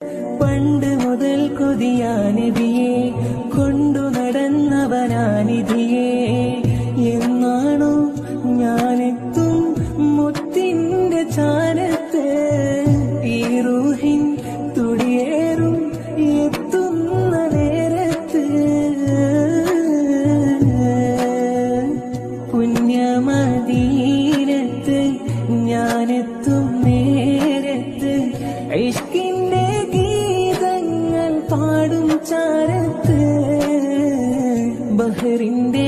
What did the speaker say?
പണ്ട് മുതൽ കൊതിയാനിധിയെ കൊണ്ടു നടന്നവനാനിധിയെ എന്നാണോ ഞാനെത്തും മുത്തിന്റെ ചാരത്ത് ഈ റൂഹിൻ തുടിയേറും എത്തുന്ന നേരത്ത് പുണ്യമദീനത്ത് ഞാനെത്തും നേരത്ത് ഇഷ്കിന്റെ ഗീതങ്ങൾ പാടും ചാരത്ത് ബഹറിന്റെ